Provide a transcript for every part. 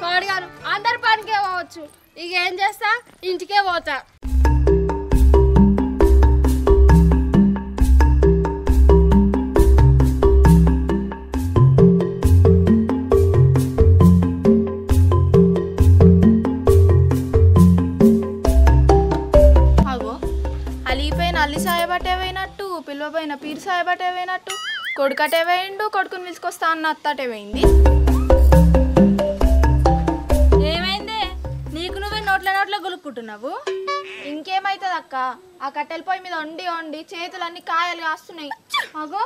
పాడుగాను అందరి పనికే పోవచ్చు. ఇక ఏం చేస్తా, ఇంటికే పోతా. అల్లి సాయబట్టేవైనట్టు, పిల్లవైన పీరు సాయబట్టేవైనట్టు, కొడుకటేవేయండు, కొడుకుని పిలుచుకొస్తా అన్న అత్తటేవేయింది. ఏమైంది? నీకు నువ్వే నోట్ల గులుక్కుంటున్నావు. ఇంకేమైతుంది అక్క, ఆ కట్టెల పొయ్యి మీద వండి చేతులన్నీ కాయలు కాస్తున్నాయి. అగో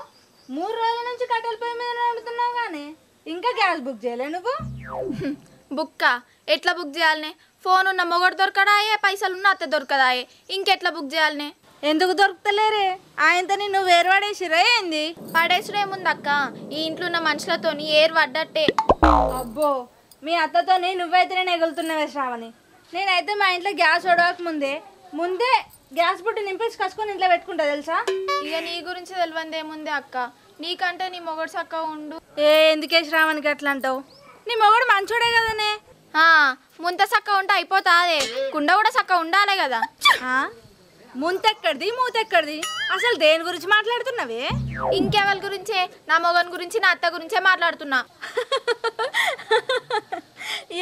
3 రోజుల నుంచి కట్టెల పొయ్యి మీద వండుతున్నావు కానీ ఇంకా గ్యాస్ బుక్ చేయలే నువ్వు? బుక్క ఎట్లా బుక్ చేయాలనే? ఫోన్ ఉన్న మొగడు దొరకడాయే, పైసలున్న అత్త దొరకదాయే, ఇంకెట్లా బుక్ చేయాలనే? ఎందుకు దొరుకుతలేరే? ఆయనతో నువ్వు వేరువాడేసిరా ఏంది? పడేసుడేముందక్క, ఈ ఇంట్లో ఉన్న మనుషులతోని ఏరు పడ్డట్టే. అబ్బో, మీ అత్తతోని నువ్వైతేనే ఎగులుతున్నావే శ్రావణి. నేనైతే మా ఇంట్లో గ్యాస్ వడవక ముందే గ్యాస్ బుట్టు నింపేసి కసుకొని ఇంట్లో పెట్టుకుంటా తెలుసా. ఇక నీ గురించి తెలియందేముంది అక్క, నీకంటే నీ మొగడు చక్క ఉండు. ఎందుకే శ్రావణికి అట్లా అంటావు? నీ మొగడు మంచోడే కదనే. ముంత చక్క ఉంటే అయిపోతాదే, కుండ కూడా చక్క ఉండాలే కదా. ముంతెక్కడిది మూతెక్కడిది? అసలు దేని గురించి మాట్లాడుతున్నావే? ఇంకెవరి గురించే? నా మొగన్ గురించి, నా అత్త గురించే మాట్లాడుతున్నా.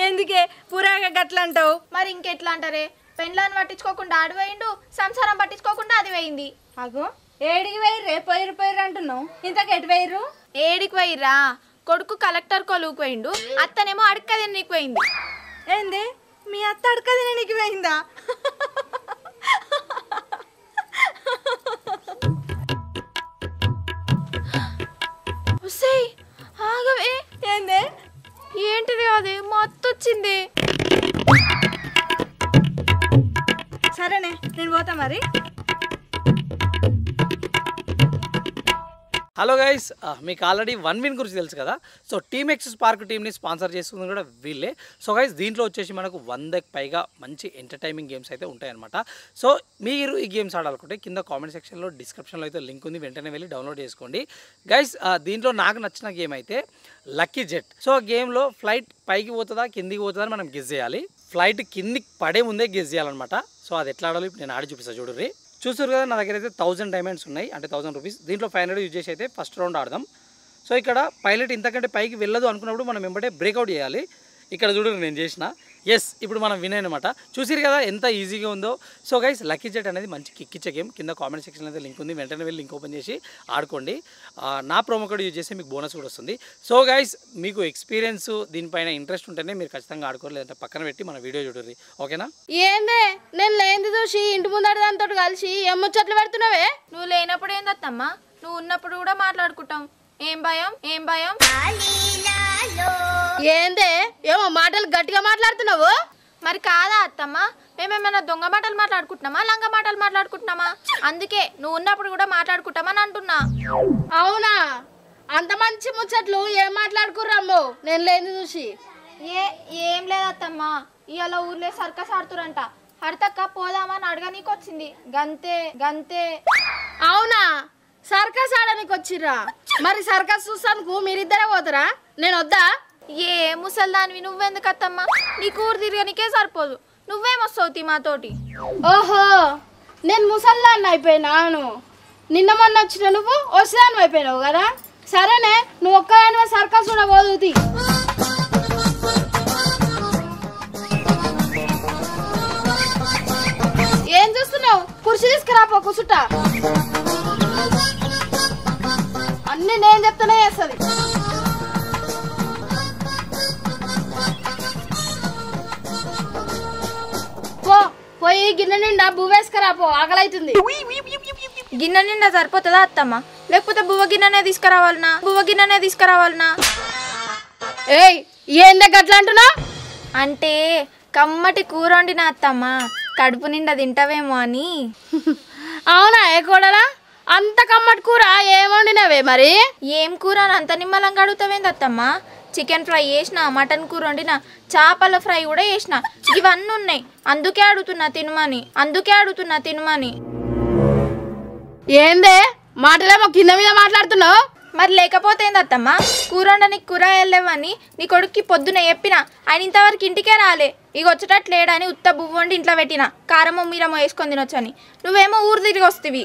ఎందుకే పురాగా గట్లా అంటావు? మరి ఇంకెట్లా అంటారే? పెండ్లాన్ని పట్టించుకోకుండా ఆడిపోయిండు, సంసారం పట్టించుకోకుండా అది పోయింది. అగో ఏడికి వేయర్రే? పోయిరు అంటున్నావు, ఇంతకు ఎటు వేయరు? ఏడికి పోయిర్రా? కొడుకు కలెక్టర్ కొలువుకు పోయిండు, అత్తనేమో అడక్కది నీకు పోయింది. ఏంది? మీ అత్త అడకది నీకు పోయిందా? ఆగవే. ఏంది? ఏంటిది అది? మా అత్త వచ్చింది. సరేనే, నేను పోతా మరి. హలో గైస్, మీకు ఆల్రెడీ 1 విన్ గురించి తెలుసు కదా. సో టీమ్ ఎక్స్ స్పార్క్ టీమ్ని స్పాన్సర్ చేస్తుంది కూడా వీళ్ళే. సో గైస్, దీంట్లో వచ్చేసి మనకు 100కి పైగా మంచి ఎంటర్టైనింగ్ గేమ్స్ అయితే ఉంటాయన్నమాట. సో మీరు ఈ గేమ్స్ ఆడాలనుకుంటే కింద కామెంట్ సెక్షన్లో డిస్క్రిప్షన్లో అయితే లింక్ ఉంది, వెంటనే వెళ్ళి డౌన్లోడ్ చేసుకోండి గైస్. దీంట్లో నాకు నచ్చిన గేమ్ అయితే లక్కీ జెట్. సో గేమ్లో ఫ్లైట్ పైకి పోతుందా కిందికి పోతుందా అని మనం గెస్ చేయాలి. ఫ్లైట్ కిందికి పడే ముందే గెస్ చేయాలన్నమాట. సో అది ఎట్లా ఆడాలి నేను ఆడి చూపిస్తాను చూడండి. చూసారు కదా, నా దగ్గర అయితే 1000 డైమండ్స్ ఉన్నాయి, అంటే 1000 రూపీస్. దీంట్లో 500 యూజ్ చేసి అయితే ఫస్ట్ రౌండ్ ఆడదాం. సో ఇక్కడ పైలట్ ఇంతకంటే పైకి వెళ్ళదు అనుకున్నప్పుడు మనం వెంబడే బ్రేక్అవుట్ చేయాలి. ఇక్కడ చూడండి నేను చేసిన. ఎస్, ఇప్పుడు మనం విన్ అనమాట. చూసిరు కదా ఎంత ఈజీగా ఉందో. సో గైస్, లక్కీ జెట్ అనేది మంచి కిక్కిచ్చే గేమ్. కింద కామెంట్ సెక్షన్లో అయితే లింక్ ఉంది, వెంటనే వెళ్ళి లింక్ ఓపెన్ చేసి ఆడుకోండి. నా ప్రోమో కోడ్ యూజ్ చేస్తే మీకు బోనస్ కూడా వస్తుంది. సో గైస్, మీకు ఎక్స్పీరియన్స్ దీనిపైన ఇంట్రెస్ట్ ఉంటేనే మీరు ఖచ్చితంగా ఆడుకోరు, లేదంటే పక్కన పెట్టి మన వీడియో చూడండి, ఓకేనా? ఏందే నేను లేనిది చూసి ఇంటి ముందర దాంతో కలిసి ముచ్చట్లు పెడుతున్నావే? నువ్వు లేనప్పుడు ఏందత్తమ్మా, నువ్వు ఉన్నప్పుడు కూడా మాట్లాడుకుంటాం. ఏం భయం ఏం భయం? ఏందే ఏమో మాటలు గట్టిగా మాట్లాడుతున్నావు? మరి కాదా అత్తమ్మ, మేమేమైనా దొంగ మాటలు మాట్లాడుకుంటున్నామా, లంగ మాటలు మాట్లాడుకుంటున్నామా? అందుకే నువ్వు ఉన్నప్పుడు కూడా మాట్లాడుకుంటామని అంటున్నా. అవునా? అంత మంచి ముచ్చట్లు ఏం మాట్లాడుకుర్రమ్మో నేను లేని చూసి? ఏం లేదత్తమ్మ, ఇవాళ ఊర్లే సర్కస్ ఆడుతురంట. హరితక్క పోదామని అడగనీకి వచ్చింది, గంతే గంతే. అవునా? సర్కస్ ఆడడానికి వచ్చిర్రా? మరి సర్కస్ చూస్తానుకు మీరిద్దరే పోతారా? నేను వద్దా? ఏ ముసల్దానివి నువ్వెందుకు అత్తమ్మ, నీ కూర తిరగనికే సరిపోదు, నువ్వేమొస్తావు మాతోటి? ఓహో, నేను ముసల్దాన్ని అయిపోయినాను. నిన్న మొన్న వచ్చిన నువ్వు వస్తాను అయిపోయినావు కదా. సరేనే, నువ్వు ఒక్కదానివే సర్కస్ కూడా పోదుతి. ఏం చూస్తున్నావు? కుర్చీ తీసుకురాపో, కూర్చుంటా. అన్ని నేను చెప్తానే చేస్తుంది. పోయి గిన్నె నిండా బువ్వ వేసుకురాపో, ఆకలైతుంది. గిన్నె నిండా సరిపోతుందా అత్తమ్మ? లేకపోతే బువ్వ గిన్నెనే తీసుకురావాలనా? ఏయ్, ఏందే గట్లా అంటున్నావు? అంటే కమ్మటి కూర వండిన అత్తమ్మ, కడుపు నిండా తింటావేమో అని. అవునా ఏ కూడలా? అంత కమ్మటి కూర ఏం వండినవే మరి? ఏం కూర అని అంత నిమ్మలంగా అడుగుతావేంది అత్తమ్మ? చికెన్ ఫ్రై చేసిన, మటన్ కూర వండిన, చేపల ఫ్రై కూడా చేసిన, ఇవన్నీ ఉన్నాయి. అందుకే అడుగుతున్నా తినమని. ఏందే మాటలేమో కింద మీద మాట్లాడుతున్నావు? మరి లేకపోతే ఏందత్తమ్మ కూర వండనికి కూరగాయలు లేవని నీ కొడుక్కి పొద్దున చెప్పిన ఆయన ఇంతవరకు ఇంటికే రాలే ఇక వచ్చేటట్లు లేడని ఉత్త బువ్వు వండి ఇంట్లో పెట్టిన కారమో మీరమో వేసుకొని తినొచ్చని నువ్వేమో ఊరు తిరిగి వస్తేవి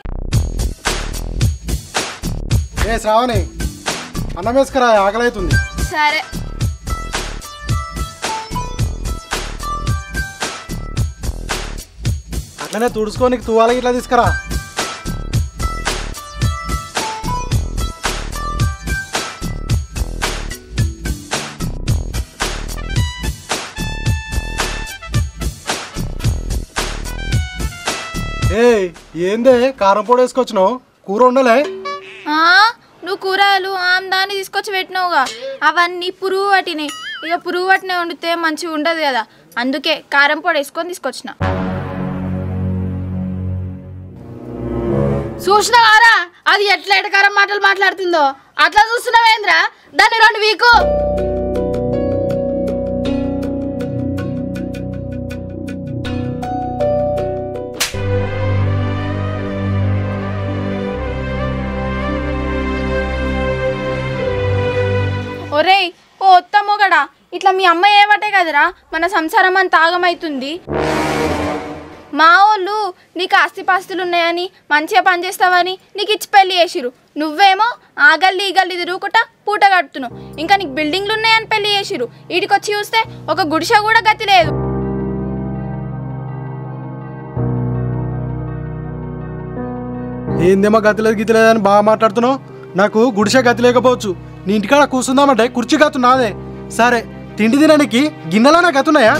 ఏ శ్రావణి అన్నం వేసుకురా ఆకలి అవుతుంది. సరే అట్లనే తుడుచుకోనికి తువాలకి ఇట్లా తీసుకురా. ఏ ఏందే కారం పొడి వేసుకొచ్చినావు కూర ఉండలే? నువ్వు కూరగాయలు దాన్ని తీసుకొచ్చి పెట్టినావుగా అవన్నీ పురుగు పట్టినాయి ఇక పురుగు పట్టిన వండితే మంచిగా ఉండదు కదా అందుకే కారం పొడి వేసుకొని తీసుకొచ్చిన. చూసినావారా అది ఎట్లా ఎటకారం మాటలు మాట్లాడుతుందో అట్లా చూస్తున్నావేంద్రా దాన్ని 2 వీకు ఒరేయ్ ఓ ఒత్తమ్మోగడా ఇట్లా మీ అమ్మ ఏవటే కదరా మన సంసారం అంత ఆగమవుతుంది. మా వాళ్ళు నీకు ఆస్తిపాస్తులు ఉన్నాయని మంచిగా పనిచేస్తావని నీకు ఇచ్చి పెళ్ళి చేసిరు నువ్వేమో ఆ గల్లి ఈ గల్లి తిరుగుకుంటా పూట కడుతున్నావు ఇంకా నీకు బిల్డింగ్లు ఉన్నాయని పెళ్ళి చేసిరు వీటికొచ్చి చూస్తే ఒక గుడిసె కూడా గతి లేదు. ఏందేమో గతి లేదు గతి లేదని బాగా మాట్లాడుతున్నావు. నాకు గుడిసె గతి లేకపోవచ్చు నీ ఇంటికాడ కూర్చుందామంటే కుర్చీ గతు నాదే. సరే తిండి తినడానికి గిన్నెలనా గతున్నాయా?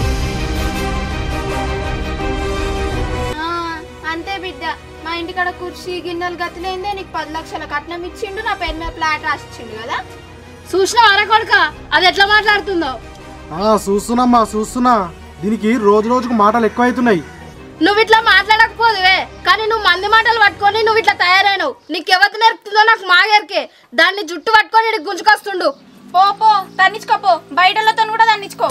అంతే బిడ్డ మా ఇంటికాడ కుర్చీ గిన్నెలు గతిలేందే నీకు 10 లక్షల కట్నం ఇచ్చిండు నా పేరు మీద ఫ్లాట్ రాసిచ్చిండు కదా. చూసినావారా కొడుక అది ఎట్లా మాట్లాడుతుందో? చూస్తున్నామ్మా చూస్తున్నా. దీనికి రోజు రోజుకు మాటలు ఎక్కువైతున్నాయి. నువ్వు ఇట్లా మాట్లాడకపోదువే కానీ నువ్వు మంది మాటలు పట్టుకొని నువ్వు ఇట్లా తయారైనవు. నీకు ఎవరు నేర్పుతుందో నాకు మాగేరికే దాన్ని జుట్టు పట్టుకొని ఇటు గుంజుకొస్తుండు. పో పో తన్నించుకోపో బయటలతో కూడా తన్నించుకో.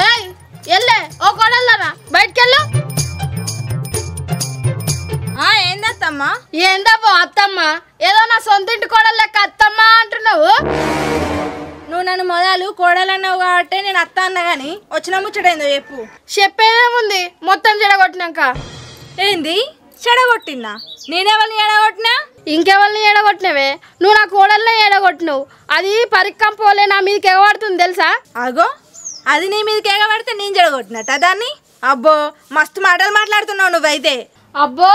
ఏయ్ ఎల్లే ఓ కోడల్లారా బయటకెళ్ళు. ఏందత్తమ్మా? ఏందబ్బో అత్తమ్మ ఏదో నా సొంత ఇంటి కోడలు లెక్క అత్తమ్మ అంటున్నావు. నువ్వు నన్ను మొదలు కోడలన్నావు కాబట్టి నేను అత్త అన్నా గానీ వచ్చిన ముచ్చటైందో చెప్పు. చెప్పేదేముంది మొత్తం చెడగొట్టినాక. ఏంది చెడగొట్టినా? నేనెవరిని చెడగొట్టినా? ఇంకెవరిని ఏడగొట్టినవే నువ్వు నా కోడల్నే ఏడగొట్టినవు. అది పరికంపోలే నా మీదకి ఎగబడుతుంది తెలుసా? అగో అది నీ మీదకి ఎగబడితే నేను చెడగొట్టినట్ట దాన్ని? అబ్బో మస్తు మాటలు మాట్లాడుతున్నావు నువ్వైతే. అబ్బో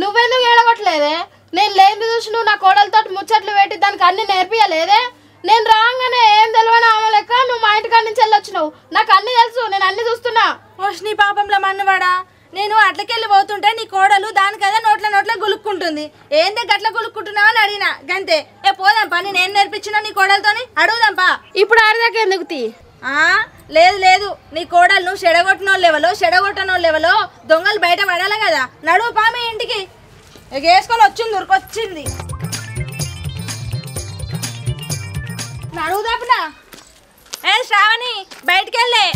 నువ్వెందుకు ఏడగొట్టలేదే? నేను లేని చూసి నువ్వు నా కోడలతో ముచ్చట్లు పెట్టి దానికి అన్ని నేర్పియలేదే? నేను రాగానే ఏం తెలియని ఆమె లెక్క నువ్వు మా ఇంటికాడి నుంచి వెళ్ళొచ్చినావు. నాకు అన్ని తెలుసు నేను అన్ని చూస్తున్నా. ఓష్ నీ పాపంలో మన్నవాడా నేను అట్లకెళ్ళి పోతుంటే నీ కోడలు దాని కదా నోట్ల గులుక్కుంటుంది. ఏందే గట్ల గులుక్కుంటున్నావు అని అడిగినా గంతే. పోదాంపా నేను నేర్పించిన నీ కోడలతోని అడుగుదాంపా. ఇప్పుడు ఆడదాకా ఎందుకు తీ? లేదు లేదు నీ కోడలు చెడగొట్టనోళ్ళెవలో దొంగలు బయట పడాలి కదా. నడువు పా మీ ఇంటికి. వేసుకొని వచ్చింది ఉరికొచ్చింది. నడువుదాపునా. శ్రావణి బయటికెళ్ళే.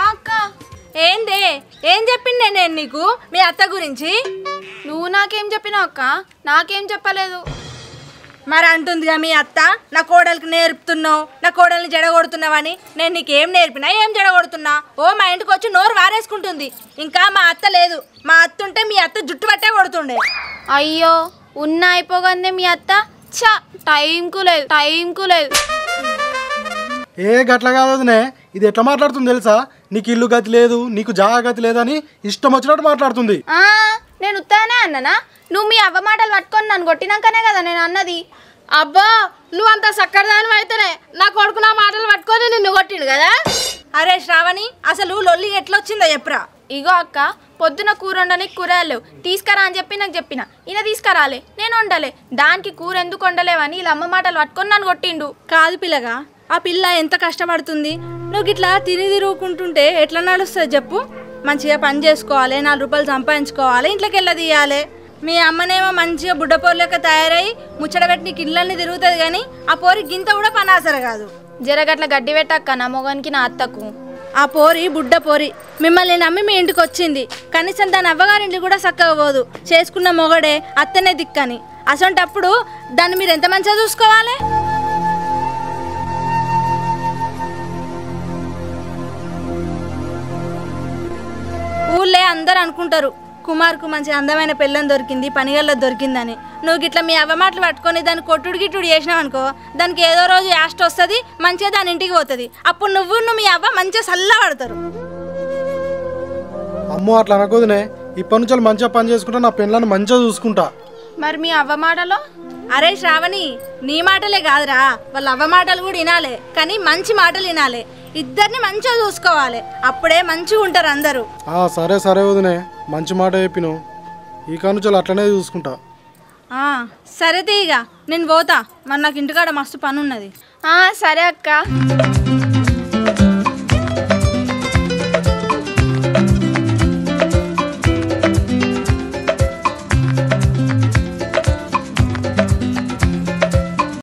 అక్క ఏందే ఏం చెప్పిండే నేను నీకు మీ అత్త గురించి? నువ్వు నాకేం చెప్పినావు అక్క? నాకేం చెప్పలేదు. మరి అంటుందిగా మీ అత్త నా కోడలికి నేర్పుతున్నావు నా కోడల్ని జడగొడుతున్నావని. నేను నీకేం నేర్పినా ఏం జడగొడుతున్నా? మా ఇంటికి వచ్చి నోరు వారేసుకుంటుంది. ఇంకా మా అత్త లేదు. మా అత్త ఉంటే మీ అత్త జుట్టు పట్టే కొడుతుండే. అయ్యో ఉన్న అయిపోగానే మీ అత్త టైంకు లేదు. ఏ గట్ల కాదనే ఇది ఎట్లా మాట్లాడుతుంది తెలుసా? నీకు ఇల్లు గతి లేదు నీకు జాగా గతి లేదని ఇష్టం వచ్చినట్టు మాట్లాడుతుంది. నేను ఉత్తానే అన్నానా? నువ్వు మీ అవ్వ మాటలు పట్టుకొని నన్ను కొట్టినాకనే కదా నేను అన్నది. అబ్బా నువ్వు అంత సక్కడదాని అయితేనే నా కొడుకు నా మాటలు పట్టుకొని నిన్ను కొట్టిండు కదా. అరే శ్రావణి అసలు లొల్లి ఎట్లొచ్చిందో చెప్పురా. ఇగో అక్క పొద్దున కూర వండడానికి కూరలు తీసుకురా అని చెప్పి నాకు చెప్పిన ఈయన తీసుకురాలే నేను వండలే. దానికి కూర ఎందుకు వండలేవని ఇలా అమ్మ మాటలు పట్టుకొని నన్ను కొట్టిండు. కాదు పిల్లగా ఆ పిల్ల ఎంత కష్టపడుతుంది. నువ్వు ఇట్లా తిరుగుకుంటుంటే ఎట్లా నడుస్తుంది చెప్పు? మంచిగా పని చేసుకోవాలి 4 రూపాయలు సంపాదించుకోవాలి ఇంట్లోకి వెళ్ళ తీయాలి. మీ అమ్మనేమో మంచిగా బుడ్డ పోర్లెక్క తయారై ముచ్చటబెట్టి నీకు ఇళ్ళని తిరుగుతుంది కానీ ఆ పోరి గింత కూడా పనాసర కాదు. జరగట్ల గడ్డి పెట్టక్క నా మొగానికి నా అత్తకు. ఆ పోరి బుడ్డ పోరి మిమ్మల్ని నమ్మి మీ ఇంటికి వచ్చింది. కనీసం దాని అవ్వగారింటి కూడా చక్కగా పోదు. చేసుకున్న మొగడే అత్తనే దిక్కని. అసొంటప్పుడు దాన్ని మీరు ఎంత మంచిగా చూసుకోవాలి? ఊళ్ళే అందరు అనుకుంటారు కుమార్కు మంచి అందమైన పెళ్ళని దొరికింది, పనిగల్లో దొరికిందని. నువ్వు గిట్లా మీ అవ్వ మాటలు పట్టుకొని దాన్ని కొట్టుడు గిట్టుడు చేసినావు అనుకో, దానికి ఏదో రోజు యాస్ట్ వస్తుంది, మంచిగా దాని ఇంటికి పోతుంది. అప్పుడు నువ్వు మీ అవ్వ మంచిగా సల్లా పడతారు. అమ్మో అట్లా అనకూడదునే. ఇప్పటి నుంచి మంచిగా పని చేసుకుంటా, నా పెళ్ళని మంచిగా చూసుకుంటా. మరి మీ అవ్వ మాటలో? అరే శ్రావణి, నీ మాటలే కాదురా, వాళ్ళ అవ్వ మాటలు కూడా వినాలి. కానీ మంచి మాటలు వినాలి. ఇద్దరిని మంచిగా చూసుకోవాలి. అప్పుడే మంచిగా ఉంటారు అందరూ. సరే సరే వదినే, మంచి మాట చెప్పిను. ఈ కానుంచి అట్లనే చూసుకుంటా. సరే తీయగా నేను పోతా. మరి నాకు ఇంటికాడ మస్తు పని ఉన్నది. సరే అక్క.